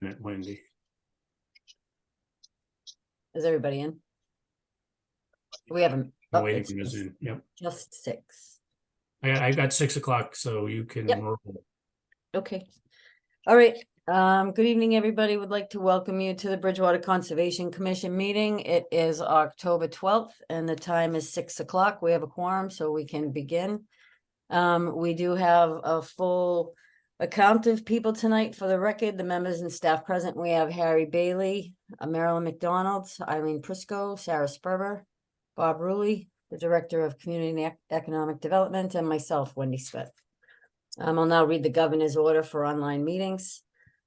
Wendy. Is everybody in? We haven't. I'm waiting for this in. Yep. Just 6. I got 6 o'clock, so you can Yep. roll. Okay. All right. Good evening, everybody. Would like to welcome you to the Bridgewater Conservation Commission meeting. It is October 12th and the time is 6 o'clock. We have a quorum, so we can begin. We do have a full account of people tonight. For the record, the members and staff present, we have Harry Bailey, Marilyn McDonald, Eileen Prisco, Sarah Sperber, Bob Ruley, the Director of Community and Economic Development, and myself, Wendy Smith. I'll now read the governor's order for online meetings.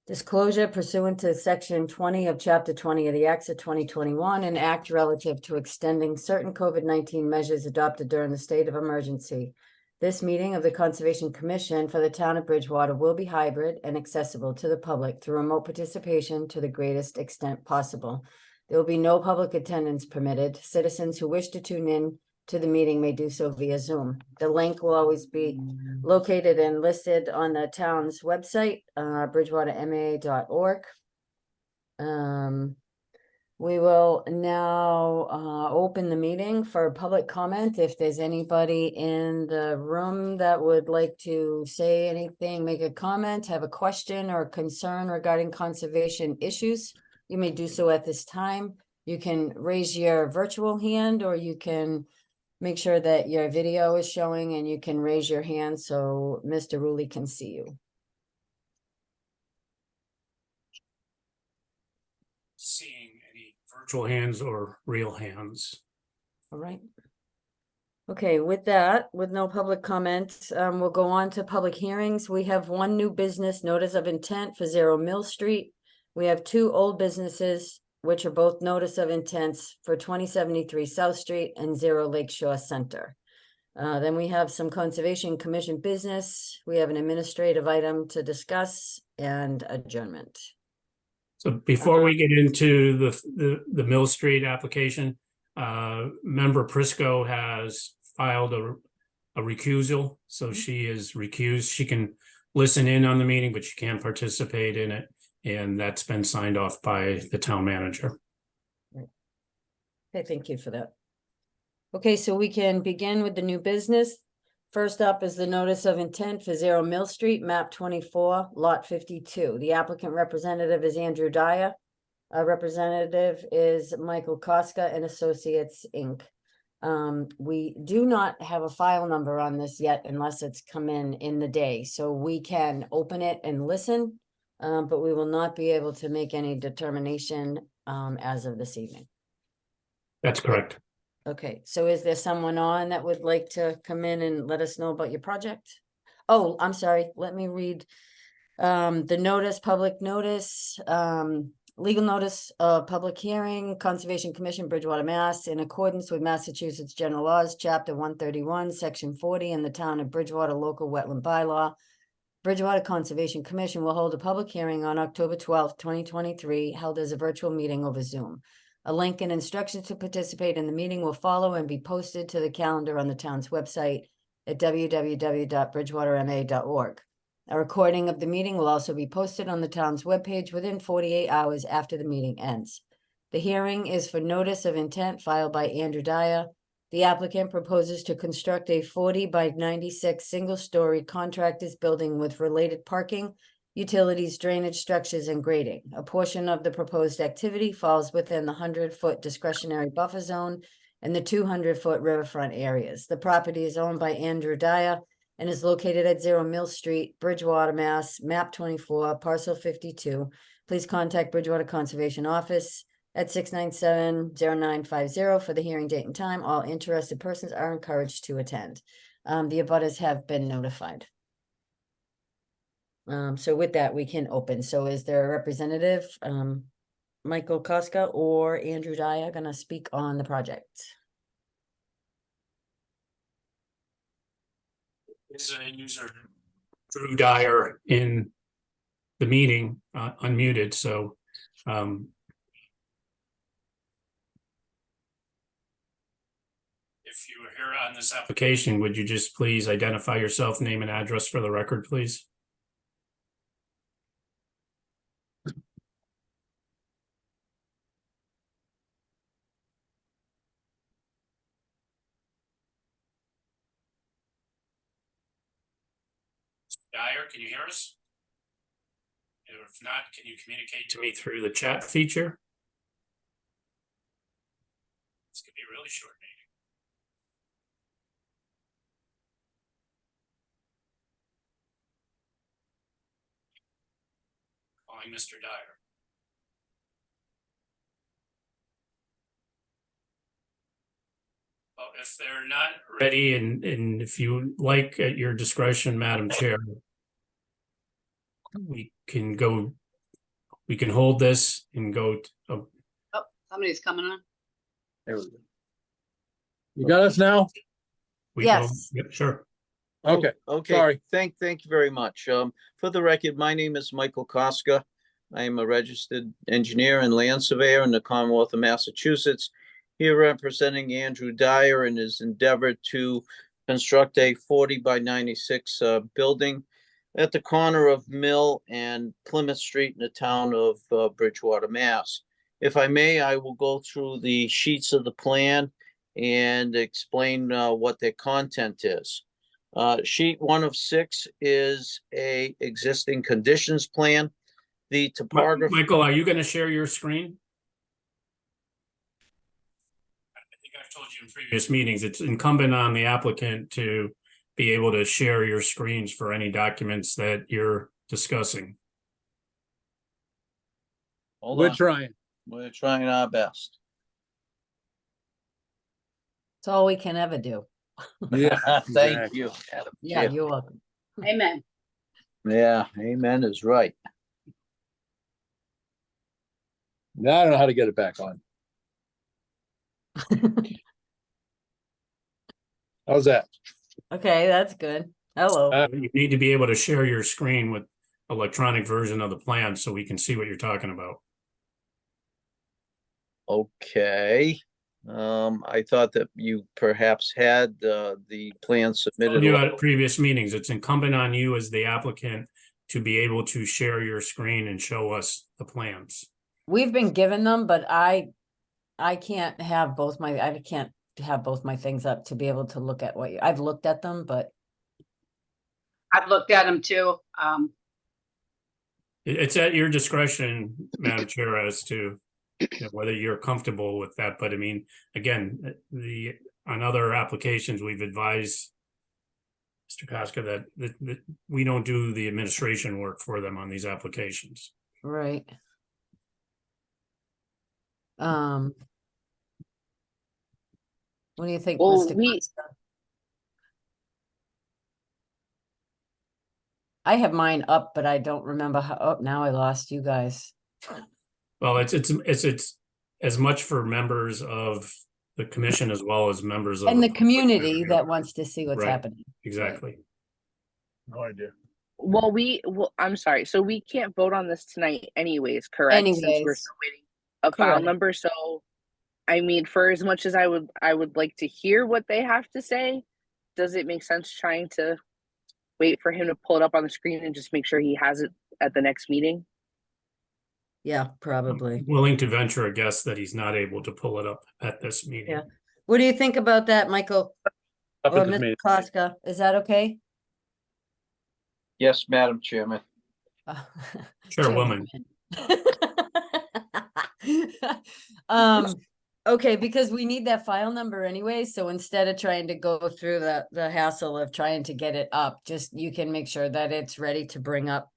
Disclosure pursuant to section 20 of chapter 20 of the Acts of 2021, an act relative to extending certain COVID-19 measures adopted during the state of emergency. This meeting of the Conservation Commission for the town of Bridgewater will be hybrid and accessible to the public through remote participation to the greatest extent possible. There will be no public attendance permitted. Citizens who wish to tune in to the meeting may do so via Zoom. The link will always be located and listed on the town's website, bridgewaterma.org. We will now open the meeting for public comment. If there's anybody in the room that would like to say anything, make a comment, have a question or concern regarding conservation issues, you may do so at this time. You can raise your virtual hand, or you can make sure that your video is showing and you can raise your hand so Mr. Ruley can see you. Seeing any virtual hands or real hands. All right. Okay, with that, with no public comment, we'll go on to public hearings. We have one new business notice of intent for 0 Mill Street. We have 2 old businesses, which are both notice of intents for 2073 South Street and 0 Lakeshore Center. Then we have some Conservation Commission business. We have an administrative item to discuss and adjournment. So before we get into the Mill Street application, member Prisco has filed a recusal. So she is recused. She can listen in on the meeting, but she can't participate in it. And that's been signed off by the town manager. Okay, thank you for that. Okay, so we can begin with the new business. First up is the notice of intent for 0 Mill Street, map 24, lot 52. The applicant representative is Andrew Dyer. Representative is Michael Koska and Associates, Inc. We do not have a file number on this yet unless it's come in the day. So we can open it and listen, but we will not be able to make any determination as of this evening. That's correct. Okay, so is there someone on that would like to come in and let us know about your project? Oh, I'm sorry, let me read the notice, public notice, legal notice of public hearing, Conservation Commission, Bridgewater, Mass. In accordance with Massachusetts General Laws, Chapter 131, Section 40, and the Town of Bridgewater Local Wetland Bylaw, Bridgewater Conservation Commission will hold a public hearing on October 12th, 2023, held as a virtual meeting over Zoom. A link and instructions to participate in the meeting will follow and be posted to the calendar on the town's website at www.bridgewaterma.org. A recording of the meeting will also be posted on the town's webpage within 48 hours after the meeting ends. The hearing is for notice of intent filed by Andrew Dyer. The applicant proposes to construct a 40 by 96 single-story contractor's building with related parking, utilities, drainage structures, and grading. A portion of the proposed activity falls within the 100-foot discretionary buffer zone and the 200-foot riverfront areas. The property is owned by Andrew Dyer and is located at 0 Mill Street, Bridgewater, Mass., map 24, parcel 52. Please contact Bridgewater Conservation Office at 697-0950 for the hearing date and time. All interested persons are encouraged to attend. The abutters have been notified. So with that, we can open. So is there a representative, Michael Koska or Andrew Dyer, going to speak on the project? Is a user Drew Dyer in the meeting, unmuted. So if you are here on this application, would you just please identify yourself, name and address for the record, please? Dyer, can you hear us? If not, can you communicate to me through the chat feature? This could be a really short meeting. Calling Mr. Dyer. Well, if they're not ready, and if you like, at your discretion, Madam Chair, we can hold this and go. Oh, somebody's coming on. There we go. You got us now? Yes. Yep, sure. Okay, Okay, sorry. thank you very much. For the record, my name is Michael Koska. I am a registered engineer and land surveyor in the Commonwealth of Massachusetts. Here representing Andrew Dyer in his endeavor to construct a 40 by 96 building at the corner of Mill and Plymouth Street in the town of Bridgewater, Mass. If I may, I will go through the sheets of the plan and explain what their content is. Sheet 1 of 6 is a existing conditions plan. The topography. Michael, are you going to share your screen? I think I've told you in previous meetings, it's incumbent on the applicant to be able to share your screens for any documents that you're discussing. Hold We're on. trying. We're trying our best. It's all we can ever do. Yeah. Thank exactly. you. Madam Yeah, Chair. you're welcome. Amen. Yeah, amen is right. Now I don't know how to get it back on. How's that? Okay, that's good. Hello. You need to be able to share your screen with electronic version of the plan so we can see what you're talking about. Okay. I thought that you perhaps had the plan submitted. You at previous meetings, it's incumbent on you as the applicant to be able to share your screen and show us the plans. We've been given them, but I can't have both I can't have both my things up to be able to look at what I've looked at them, but I've looked at them too. It's at your discretion, Madam Chair, as to whether you're comfortable with that. But I mean, again, on other applications, we've advised Mr. Koska that we don't do the administration work for them on these applications. right. What do you think, Well, Mr. we- Costa? I have mine up, but I don't remember how, oh, now I lost you guys. Well, it's as much for members of the commission as well as members of And the public community that wants to see what's Right. happening. Exactly. No idea. Well, I'm sorry. So we can't vote on this tonight anyways, correct? Since we're Anyways. still waiting a file Correct. number. So, I mean, for as much as I would like to hear what they have to say, does it make sense trying to wait for him to pull it up on the screen and just make sure he has it at the next meeting? Yeah, probably. Willing to venture a guess that he's not able to pull it up at this meeting. Yeah. What do you think about that, Michael? Up Or at this Mr. meeting. Koska? Is that okay? Yes, Madam Chairman. Chairwoman. Okay, because we need that file number anyway, so instead of trying to go through the hassle of trying to get it up, just you can make sure that it's ready to bring up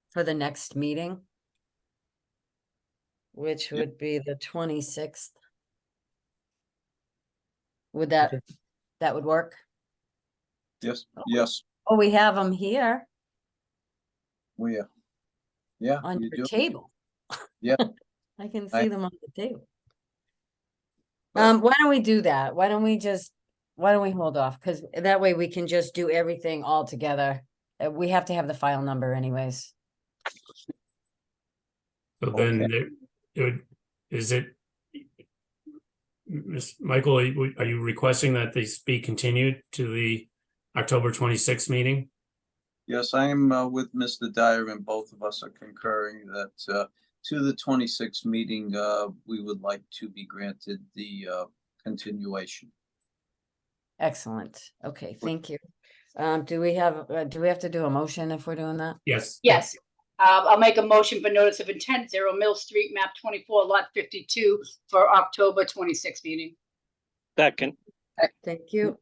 for the next meeting. Which Yep. would be the 26th. Would Okay. that would work? Yes, yes, Oh, we have them here we are. Yeah, on you your do. table. Yeah. I can I- see them on the table. But- Why don't we do that? Why don't we hold off? Because that way we can just do everything all together. We have to have the file number anyways. So then Okay. is it, Ms. Michael, are you requesting that these be continued to the October 26th meeting? Yes, I am with Mr. Dyer, and both of us are concurring that to the 26th meeting, we would like to be granted the continuation. Excellent. Okay, thank you. Do we have to do a motion if we're doing that? Yes. Yes. I'll make a motion for notice of intent, 0 Mill Street, map 24, lot 52 for October 26th meeting. Second, Thank you.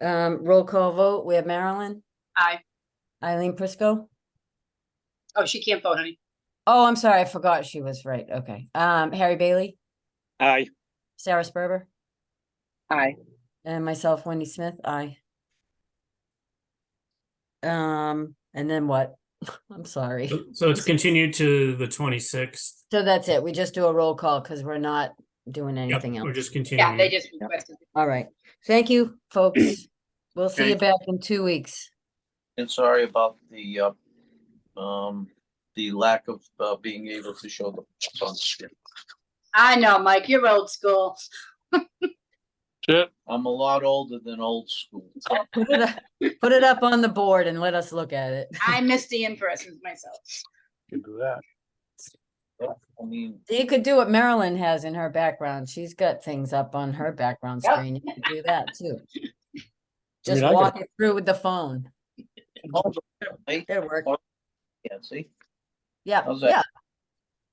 Roll call vote. We have Marilyn, Aye. Eileen Prisco. Oh, she can't vote, honey. Oh, I'm sorry. I forgot she was right. Okay. Harry Bailey, aye. Sarah Sperber, Aye. and myself, Wendy Smith. Aye. And then what? I'm sorry. So it's continued to the 26th. So that's it. We just do a roll call because we're not doing Yep, anything we're else. just Yeah, continuing. they just requested. All right. Thank you, folks. We'll see you Okay. back in 2 weeks. And sorry about the lack of, being able to show the on screen. I know, Mike, you're old school. I'm a lot older than old school. Put it up on the board and let us look at it. I miss the in-persons myself. Can do that. I mean, You could do what Marilyn has in her background. She's got things up on her background Yep. screen. You could do that too. Just I walk it through with the phone. hey, It'll work. yeah, see? Yeah, How's that? yeah.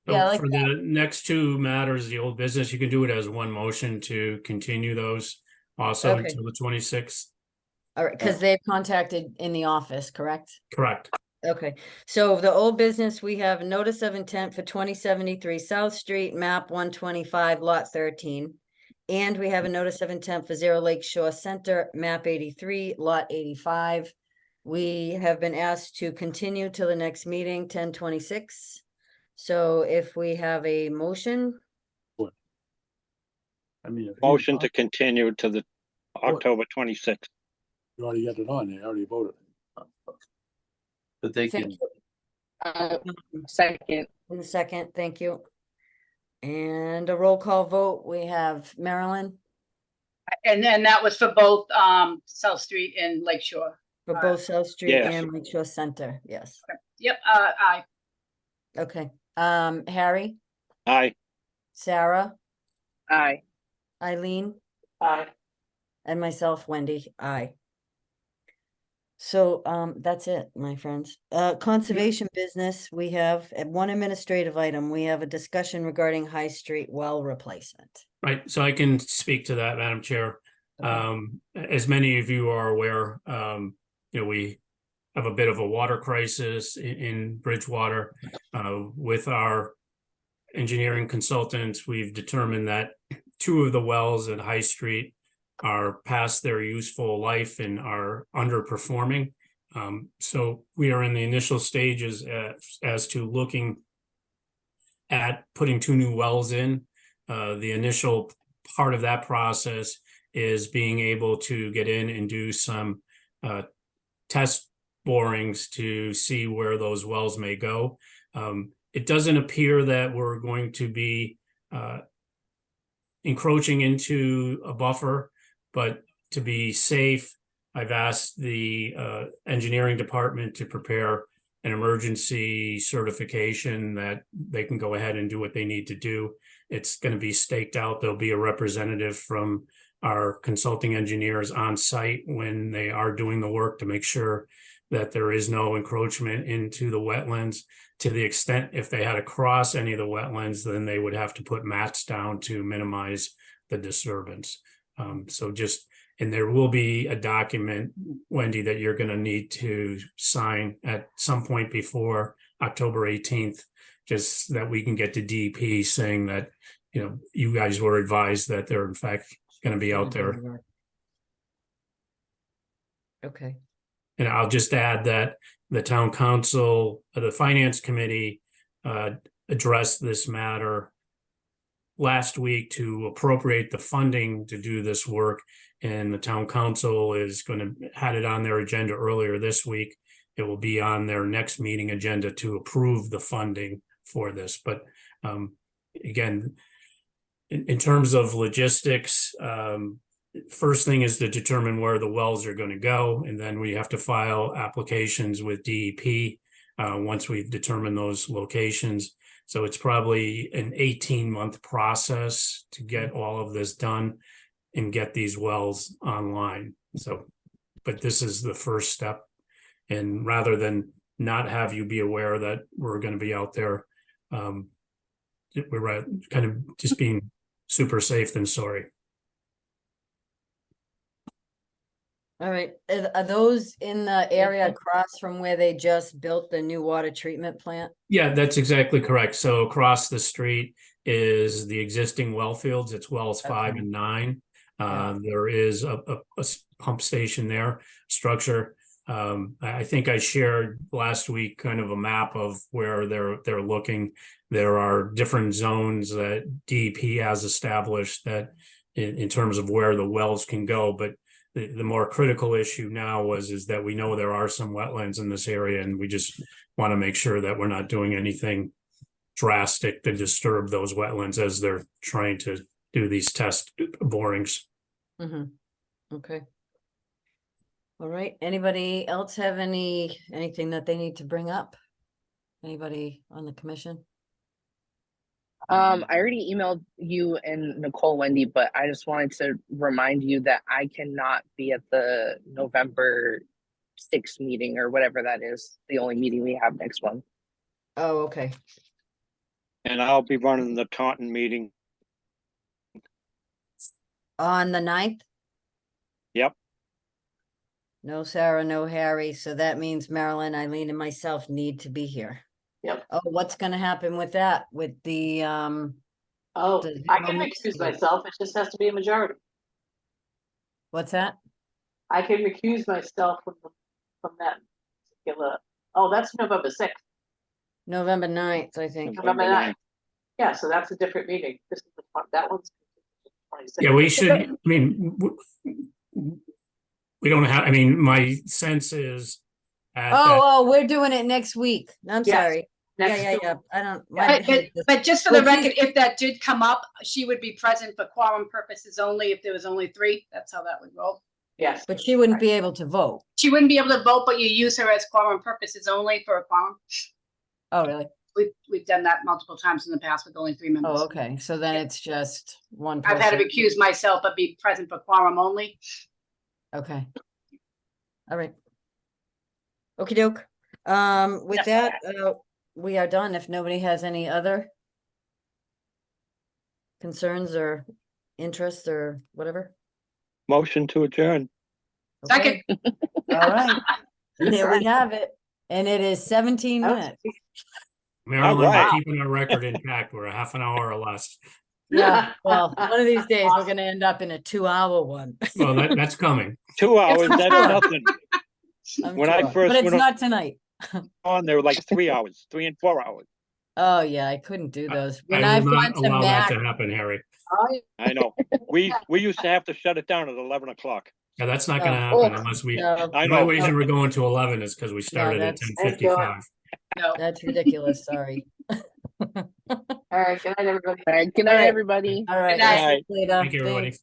So Yeah, I like for the next two matters, the old business, you can do it as one motion to continue those also Okay. until the 26th. All right, because they've contacted in the office, correct? Correct. Okay, so the old business, we have a notice of intent for 2073 South Street, map 125, lot 13. And we have a notice of intent for 0 Lake Shore Center, map 83, lot 85. We have been asked to continue till the next meeting, 10/26. So if we have a motion, I mean. if you- Motion to continue to the October 26th. You already got it on, you already voted. But they thank can, you. Second. In a second, thank you. And a roll call vote, we have Marilyn And then that was for both South Street and Lake Shore. for both South Street Yes. and Lake Shore Center, yes, Yep, aye. okay. Harry, Aye. Sarah, Aye. Eileen, Aye. and myself, Wendy, aye. So, that's it, my friends. Conservation business, we have one administrative item. We have a discussion regarding High Street well replacement. Right, so I can speak to that, Madam Chair. Okay. As many of you are aware, we have a bit of a water crisis in Bridgewater. With our engineering consultants, we've determined that 2 of the wells at High Street are past their useful life and are underperforming. So we are in the initial stages as to looking at putting 2 new wells in. The initial part of that process is being able to get in and do some test borings to see where those wells may go. It doesn't appear that we're going to be encroaching into a buffer, but to be safe, I've asked the engineering department to prepare an emergency certification that they can go ahead and do what they need to do. It's going to be staked out. There'll be a representative from our consulting engineers on site when they are doing the work to make sure that there is no encroachment into the wetlands. To the extent if they had to cross any of the wetlands, then they would have to put mats down to minimize the disturbance. And there will be a document, Wendy, that you're going to need to sign at some point before October 18th, just that we can get to DEP saying that, you guys were advised that they're in fact going to be out there. Okay, And I'll just add that the town council, the finance committee addressed this matter last week to appropriate the funding to do this work. And the town council is going to had it on their agenda earlier this week. It will be on their next meeting agenda to approve the funding for this. But again, in terms of logistics, first thing is to determine where the wells are going to go. And then we have to file applications with DEP once we've determined those locations. So it's probably an 18-month process to get all of this done and get these wells online. So but this is the first step. And rather than not have you be aware that we're gonna be out there, we're kind of just being super safe than sorry. All right, are those in the area across from where they just built the new water treatment plant? Yeah, that's exactly correct. So across the street is the existing well fields. It's wells 5 Okay. and 9. Yeah. There is a pump station there, structure. I think I shared last week kind of a map of where they're looking. There are different zones that DEP has established that in terms of where the wells can go, but the more critical issue now is that we know there are some wetlands in this area, and we just want to make sure that we're not doing anything drastic to disturb those wetlands as they're trying to do these test borings. Mm-hmm. Okay. All right, anybody else have anything that they need to bring up? Anybody on the commission? I already emailed you and Nicole, Wendy, but I just wanted to remind you that I cannot be at the November 6th meeting or whatever that is, the only meeting we have next month. Oh, okay. And I'll be running the Taunton meeting. On the 9th? Yep. No Sarah, no Harry, so that means Marilyn, Eileen, and myself need to be here. Yep. Oh, what's gonna happen with that, with the, Oh, Does I it can make recuse sense? myself, it just has to be a majority. what's that? I can recuse myself from that particular, oh, that's November 6th, November 9th, I think. November 9th. Yeah, so that's a different meeting, this is the one, that one's 26th. Yeah, we should, I mean, we don't have, I mean, my sense is at that, Oh, we're doing it next week. I'm Yes, sorry. Yeah, Next yeah, to- yeah. I don't. my But, head just- but just for the Well, geez. record, if that did come up, she would be present for quorum purposes only if there was only 3. That's how that would roll. Yes, But she wouldn't be able to vote. She wouldn't be able to vote, but you use her as quorum purposes only for a quorum. Oh, really? We've done that multiple times in the past with only 3 members. Oh, okay. So then it's just one I've had to person. recuse myself, but be present for quorum only. Okay. All right. Okey doke. With that, we are done. If nobody has any other concerns or interests or whatever. Motion to adjourn. Second. Okay. All right. There we have it. And it is 17 That was- minutes. Maryland, we're Alright. keeping our record intact. We're a half an hour or less. Yeah, well, one of these days we're gonna end up in a 2-hour one. Well, that's coming. 2 hours, that's nothing. I'm When I sure. first But it's went on- not tonight. On there were like 3 hours, 3 and 4 hours. Oh, yeah, I couldn't do those. When I I've will gone not to allow that Mac, to happen, Harry. Oh, I know. We used to have to shut it down at 11 o'clock. Yeah, that's not gonna Oh. happen unless we, no, I the only know. reason we're going to 11 is because we started at that's- 10:55. No. that's ridiculous, sorry. all right, good night, everybody. All right, good All night, right. everybody. All right. night. I'll see you later. Thank you, everybody. Thanks.